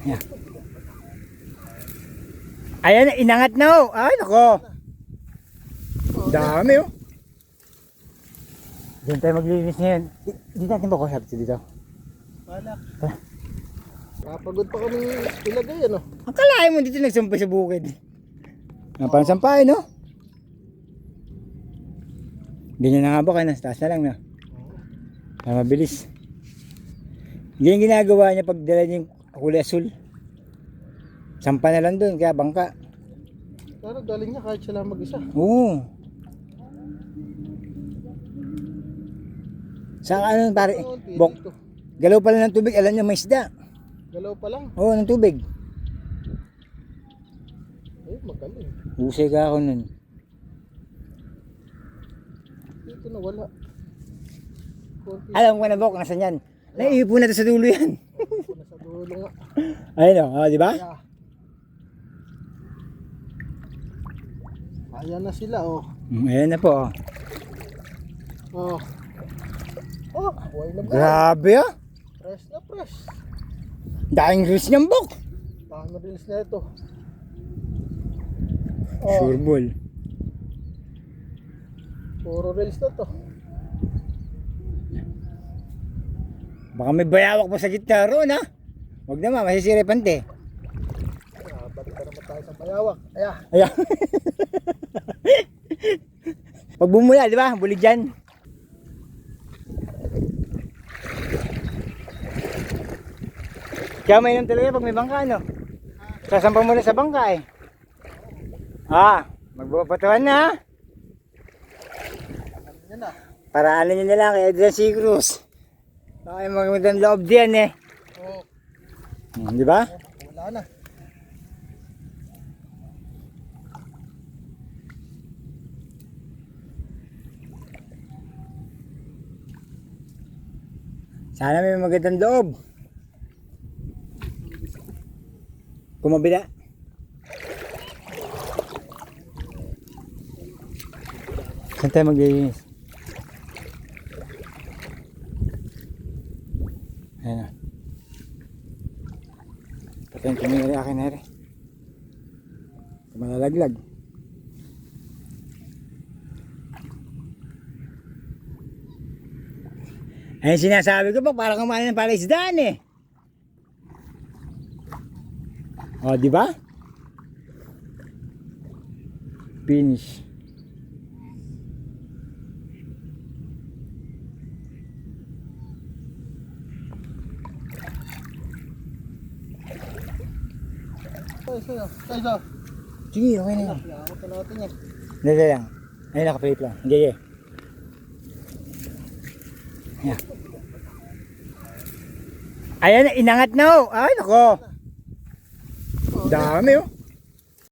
Yan. Ayan, inangat na oh. Ay, nako. Dami oh. Diyan tayo maglilinis ngayon. Dito natin ba ko sabi dito? Wala. Kapagod pa kami ilagay ano. Ang kalahin mo dito nagsampay sa bukid. Napansampay no? Ganyan na nga ba kayo? Taas na lang na. Para mabilis. Ganyan ginagawa niya pag dala niya yung kulay asul. Sampa na lang doon kaya bangka. Pero galing niya kahit sila mag-isa. Oo. Sa ano pare? Bok. Galaw pala ng tubig, alam niya may isda. Galaw pa lang. Oo, ng tubig. Ay, magaling. Usay ka ako nun. Dito na wala. Konti. Alam ko na Bok, nasan yan? Naiipo na to sa dulo yan. Nasa dulo nga. Ayun o, di ba? Yeah. Ayan na sila oh. Ayan na po. Oh. Oh, buhay na ba? Grabe ah. Fresh na fresh. Daing reels niyang Bok. Paano reels na ito? Sure ball. Puro reels na to. Baka may bayawak pa sa gitna roon ha. Huwag naman, masisira yung pante. Balik ka naman tayo sa bayawak. Ayan. Ayan. Pag bumula, di ba? Bulig dyan. Kaya mainam talaga pag may bangka, no? Sasampang mo na sa bangka eh. Magbabatuhan na ha. Yan na. Para ano nyo na lang kaya dyan si Cruz. Ay, magandang loob diyan eh. Oh. Di ba? Wala na. Sana may magandang loob. Kumabila. Saan tayo maglilinis? Ayan na. Patayin ko may akin na rin. Malalaglag. Ayun sinasabi ko pa, parang kumain ng palaisdaan eh. O, di ba? Finish. Tayo. Sige, okay na yun. Kailangan pa natin yan. Dali lang. Ayun, naka-plate lang. Sige. Ayan. Ayan, inangat na oh. Ay, nako. Dami oh.